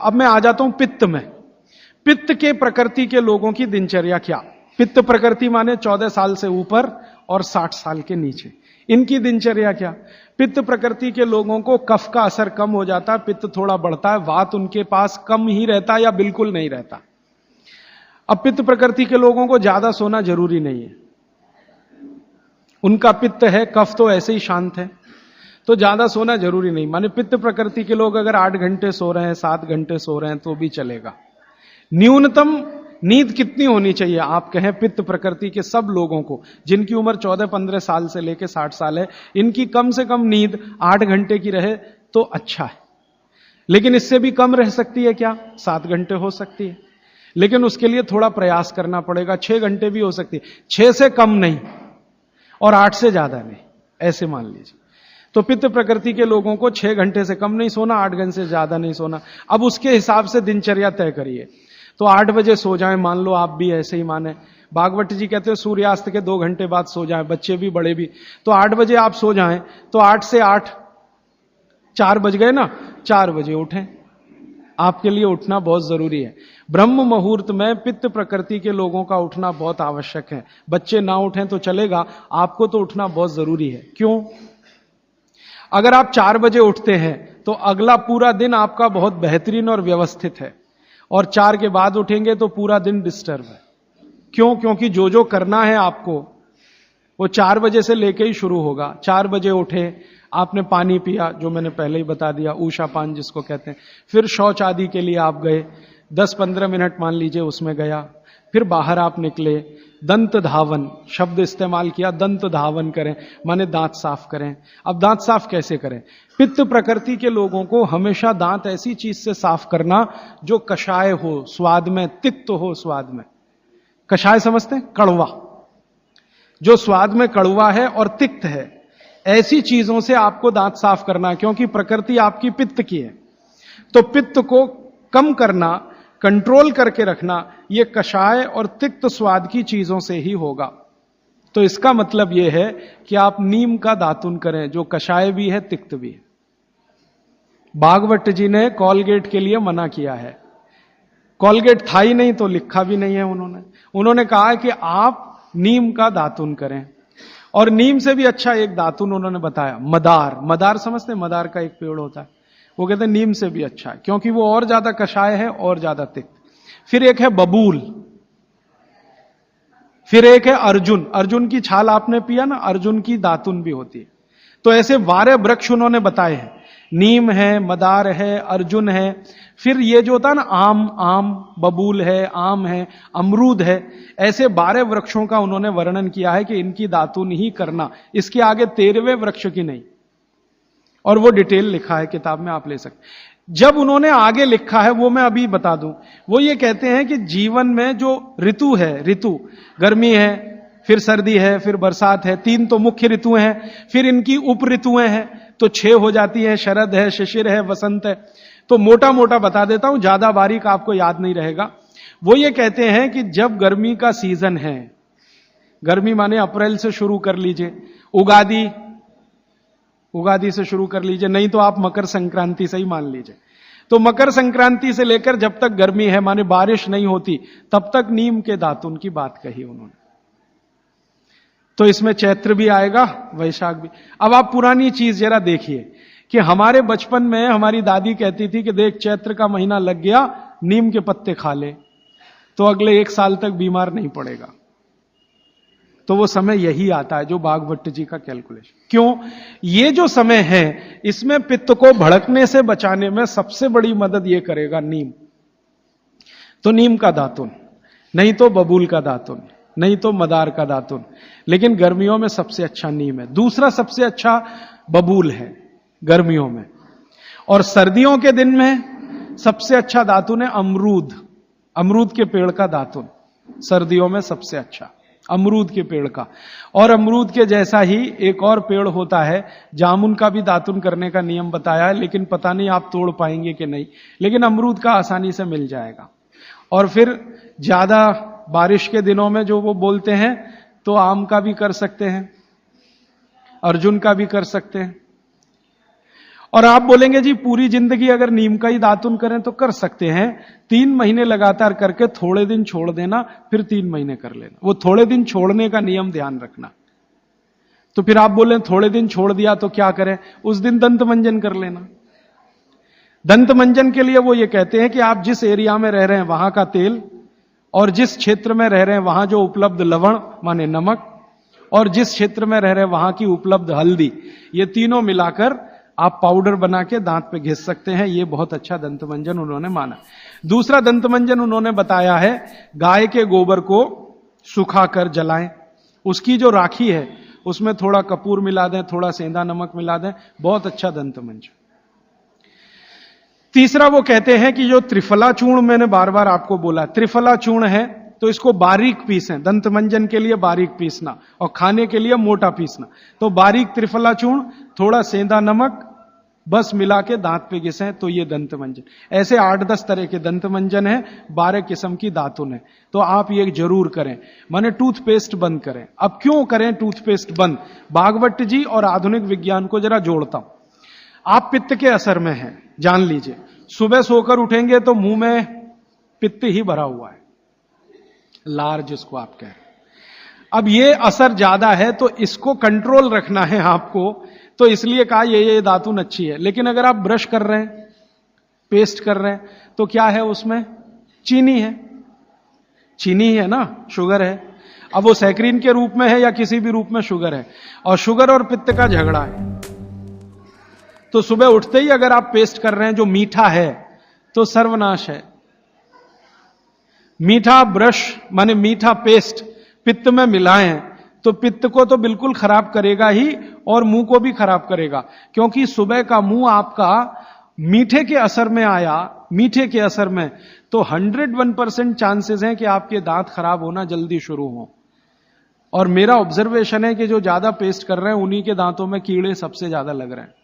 अब मैं आ जाता हूं पित्त में। पित्त के प्रकृति के लोगों की दिनचर्या क्या? पित्त प्रकृति माने 14 साल से ऊपर और 60 साल के नीचे, इनकी दिनचर्या क्या? पित्त प्रकृति के लोगों को कफ का असर कम हो जाता है, पित्त थोड़ा बढ़ता है, वात उनके पास कम ही रहता है या बिल्कुल नहीं रहता। अब पित्त प्रकृति के लोगों को ज्यादा सोना जरूरी नहीं है, उनका पित्त है, कफ तो ऐसे ही शांत है, तो ज्यादा सोना जरूरी नहीं। माने पित्त प्रकृति के लोग अगर 8 घंटे सो रहे हैं, 7 घंटे सो रहे हैं तो भी चलेगा। न्यूनतम नींद कितनी होनी चाहिए? आप कहें पित्त प्रकृति के सब लोगों को जिनकी उम्र 14-15 साल से लेकर 60 साल है, इनकी कम से कम नींद 8 घंटे की रहे तो अच्छा है। लेकिन इससे भी कम रह सकती है क्या? 7 घंटे हो सकती है, लेकिन उसके लिए थोड़ा प्रयास करना पड़ेगा। 6 घंटे भी हो सकती है, 6 से कम नहीं और 8 से ज्यादा नहीं, ऐसे मान लीजिए। तो पित्त प्रकृति के लोगों को 6 घंटे से कम नहीं सोना, 8 घंटे से ज्यादा नहीं सोना। अब उसके हिसाब से दिनचर्या तय करिए। तो 8 बजे सो जाएं, मान लो आप भी ऐसे ही माने। भागवत जी कहते हैं सूर्यास्त के 2 घंटे बाद सो जाएं, बच्चे भी बड़े भी। तो 8 बजे आप सो जाएं, तो 8 से 8 4 बज गए ना, 4 बजे उठें। आपके लिए उठना बहुत जरूरी है। ब्रह्म मुहूर्त में पित्त प्रकृति के लोगों का उठना बहुत आवश्यक है। बच्चे ना उठें तो चलेगा, आपको तो उठना बहुत जरूरी है। क्यों? अगर आप 4 बजे उठते हैं तो अगला पूरा दिन आपका बहुत बेहतरीन और व्यवस्थित है, और 4 के बाद उठेंगे तो पूरा दिन डिस्टर्ब है। क्यों? क्योंकि जो जो करना है आपको वो 4 बजे से लेके ही शुरू होगा। 4 बजे उठे, आपने पानी पिया, जो मैंने पहले ही बता दिया, ऊषा पान जिसको कहते हैं। फिर शौच आदि के लिए आप गए, 10-15 मिनट मान लीजिए उसमें गया। फिर बाहर आप निकले, दंत धावन शब्द इस्तेमाल किया, दंत धावन करें माने दांत साफ करें। अब दांत साफ कैसे करें? पित्त प्रकृति के लोगों को हमेशा दांत ऐसी चीज से साफ करना जो कषाय हो, स्वाद में तिक्त हो। स्वाद में कषाय समझते हैं? कड़वा, जो स्वाद में कड़वा है और तिक्त है, ऐसी चीजों से आपको दांत साफ करना है, क्योंकि प्रकृति आपकी पित्त की है। तो पित्त को कम करना, कंट्रोल करके रखना, यह कषाय और तिक्त स्वाद की चीजों से ही होगा। तो इसका मतलब यह है कि आप नीम का दातुन करें, जो कषाय भी है तिक्त भी है। भागवत जी ने कॉलगेट के लिए मना किया है। कॉलगेट था ही नहीं तो लिखा भी नहीं है उन्होंने कहा है कि आप नीम का दातुन करें। और नीम से भी अच्छा एक दातुन उन्होंने बताया, मदार। मदार समझते हैं? मदार का एक पेड़ होता है, वो कहते हैं नीम से भी अच्छा है, क्योंकि वो और ज्यादा कषाय है और ज्यादा तिक्त। फिर एक है बबूल, फिर एक है अर्जुन। अर्जुन की छाल आपने पिया ना, अर्जुन की दातुन भी होती है। तो ऐसे 12 वृक्ष उन्होंने बताए हैं, नीम है, मदार है, अर्जुन है। फिर ये जो होता है ना आम, बबूल है, आम है, अमरूद है, ऐसे 12 वृक्षों का उन्होंने वर्णन किया है कि इनकी दातुन ही करना, इसके आगे 13वें वृक्ष की नहीं। और वो डिटेल लिखा है किताब में, आप ले सकते। जब उन्होंने आगे लिखा है वो मैं अभी बता दूं। वो ये कहते हैं कि जीवन में जो ऋतु है, ऋतु गर्मी है, फिर सर्दी है, फिर बरसात है, 3 तो मुख्य ऋतुएं हैं। फिर इनकी उप ऋतुएं हैं, तो 6 हो जाती हैं, शरद है, शिशिर है, वसंत है। तो मोटा मोटा बता देता हूं, ज्यादा बारीक आपको याद नहीं रहेगा। वो ये कहते हैं कि जब गर्मी का सीजन है, गर्मी माने अप्रैल से शुरू कर लीजिए, उगादी से शुरू कर लीजिए, नहीं तो आप मकर संक्रांति से ही मान लीजिए। तो मकर संक्रांति से लेकर जब तक गर्मी है माने बारिश नहीं होती, तब तक नीम के दातुन की बात कही उन्होंने। तो इसमें चैत्र भी आएगा, वैशाख भी। अब आप पुरानी चीज जरा देखिए कि हमारे बचपन में हमारी दादी कहती थी कि देख चैत्र का महीना लग गया, नीम के पत्ते खा ले तो अगले 1 साल तक बीमार नहीं पड़ेगा। तो वो समय यही आता है जो भागवत जी का कैलकुलेशन। क्यों? ये जो समय है इसमें पित्त को भड़कने से बचाने में सबसे बड़ी मदद ये करेगा नीम। तो नीम का दातुन, नहीं तो बबूल का दातुन, नहीं तो मदार का दातुन, लेकिन गर्मियों में सबसे अच्छा नीम है। दूसरा सबसे अच्छा बबूल है गर्मियों में, और सर्दियों के दिन में सबसे अच्छा दातुन है अमरूद। अमरूद के पेड़ का दातुन सर्दियों में सबसे अच्छा, अमरूद के पेड़ का। और अमरूद के जैसा ही एक और पेड़ होता है, जामुन का भी दातुन करने का नियम बताया है, लेकिन पता नहीं आप तोड़ पाएंगे कि नहीं, लेकिन अमरूद का आसानी से मिल जाएगा। और फिर ज्यादा बारिश के दिनों में जो वो बोलते हैं तो आम का भी कर सकते हैं, अर्जुन का भी कर सकते हैं। और आप बोलेंगे जी पूरी जिंदगी अगर नीम का ही दातुन करें तो कर सकते हैं, 3 महीने लगातार करके थोड़े दिन छोड़ देना, फिर 3 महीने कर लेना। वो थोड़े दिन छोड़ने का नियम ध्यान रखना। तो फिर आप बोले थोड़े दिन छोड़ दिया तो क्या करें, उस दिन दंत मंजन कर लेना। दंत मंजन के लिए वो ये कहते हैं कि आप जिस एरिया में रह रहे हैं वहां का तेल, और जिस क्षेत्र में रह रहे हैं वहां जो उपलब्ध लवण माने नमक, और जिस क्षेत्र में रह रहे हैं वहां की उपलब्ध हल्दी, ये तीनों मिलाकर आप पाउडर बना के दांत पे घिस सकते हैं। ये बहुत अच्छा दंत मंजन उन्होंने माना। दूसरा दंत मंजन उन्होंने बताया है गाय के गोबर को सुखाकर जलाएं, उसकी जो राखी है उसमें थोड़ा कपूर मिला दें, थोड़ा सेंधा नमक मिला दें, बहुत अच्छा दंत मंजन। तीसरा वो कहते हैं कि जो त्रिफला चूर्ण मैंने बार बार आपको बोला, त्रिफला चूर्ण है तो इसको बारीक पीसें, दंत मंजन के लिए बारीक पीसना और खाने के लिए मोटा पीसना। तो बारीक त्रिफला चूर्ण, थोड़ा सेंधा नमक, बस मिला के दांत पे घिसें तो ये दंत मंजन। ऐसे 8-10 तरह के दंत मंजन है, 12 किस्म की दातुन है। तो आप ये जरूर करें, माने टूथपेस्ट बंद करें। अब क्यों करें टूथपेस्ट बंद? भागवत जी और आधुनिक विज्ञान को जरा जोड़ता हूं। आप पित्त के असर में हैं, जान लीजिए। सुबह सोकर उठेंगे तो मुंह में पित्त ही भरा हुआ है, लार जिसको आप कह रहे हैं। अब ये असर ज्यादा है तो इसको कंट्रोल रखना है आपको, तो इसलिए कहा ये दातुन अच्छी है। लेकिन अगर आप ब्रश कर रहे हैं, पेस्ट कर रहे हैं, तो क्या है उसमें? चीनी है, चीनी है ना, शुगर है। अब वो सैकरीन के रूप में है या किसी भी रूप में शुगर है, और शुगर और पित्त का झगड़ा है। तो सुबह उठते ही अगर आप पेस्ट कर रहे हैं जो मीठा है तो सर्वनाश है। मीठा ब्रश माने मीठा पेस्ट पित्त में मिलाएं तो पित्त को तो बिल्कुल खराब करेगा ही, और मुंह को भी खराब करेगा। क्योंकि सुबह का मुंह आपका मीठे के असर में आया, मीठे के असर में, तो 101% चांसेस हैं कि आपके दांत खराब होना जल्दी शुरू हो। और मेरा ऑब्जर्वेशन है कि जो ज्यादा पेस्ट कर रहे हैं उन्हीं के दांतों में कीड़े सबसे ज्यादा लग रहे हैं।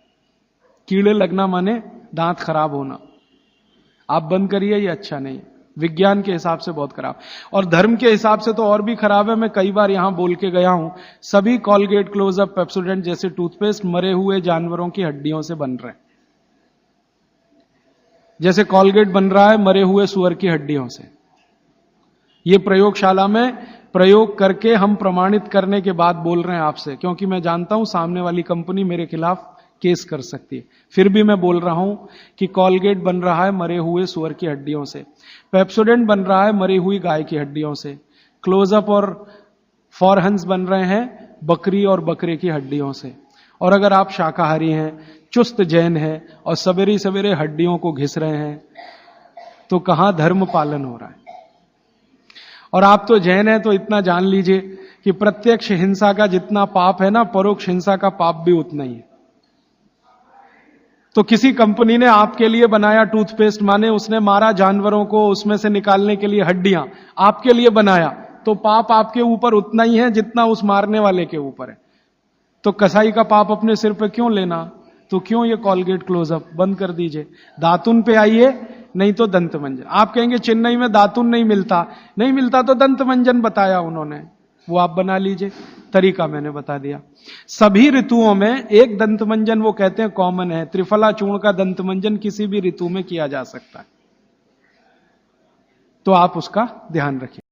कीड़े लगना माने दांत खराब होना। आप बंद करिए, ये अच्छा नहीं, विज्ञान के हिसाब से बहुत खराब, और धर्म के हिसाब से तो और भी खराब है। मैं कई बार यहां बोल के गया हूं, सभी कॉलगेट, क्लोजअप, पेप्सोडेंट जैसे टूथपेस्ट मरे हुए जानवरों की हड्डियों से बन रहे हैं। जैसे कॉलगेट बन रहा है मरे हुए सुअर की हड्डियों से। ये प्रयोगशाला में प्रयोग करके हम प्रमाणित करने के बाद बोल रहे हैं आपसे, क्योंकि मैं जानता हूं सामने वाली कंपनी मेरे खिलाफ केस कर सकती है। फिर भी मैं बोल रहा हूं कि कॉलगेट बन रहा है मरे हुए सुअर की हड्डियों से, पेप्सोडेंट बन रहा है मरी हुई गाय की हड्डियों से, क्लोजअप और फॉरहंस बन रहे हैं बकरी और बकरे की हड्डियों से। और अगर आप शाकाहारी हैं, चुस्त जैन हैं और सवेरे सवेरे हड्डियों को घिस रहे हैं, तो कहां धर्म पालन हो रहा है? और आप तो जैन हैं तो इतना जान लीजिए कि प्रत्यक्ष हिंसा का जितना पाप है ना, परोक्ष हिंसा का पाप भी उतना ही है। तो किसी कंपनी ने आपके लिए बनाया टूथपेस्ट, माने उसने मारा जानवरों को, उसमें से निकालने के लिए हड्डियां आपके लिए बनाया, तो पाप आपके ऊपर उतना ही है जितना उस मारने वाले के ऊपर है। तो कसाई का पाप अपने सिर पे क्यों लेना? तो क्यों ये कॉलगेट, क्लोजअप बंद कर दीजिए। दातुन पे आइए, नहीं तो दंत मंजन। आप कहेंगे चेन्नई में दातुन नहीं मिलता, नहीं मिलता तो दंत मंजन बताया उन्होंने, वो आप बना लीजिए। तरीका मैंने बता दिया। सभी ऋतुओं में एक दंत मंजन वो कहते हैं कॉमन है, त्रिफला चूर्ण का दंत मंजन किसी भी ऋतु में किया जा सकता है। तो आप उसका ध्यान रखिए।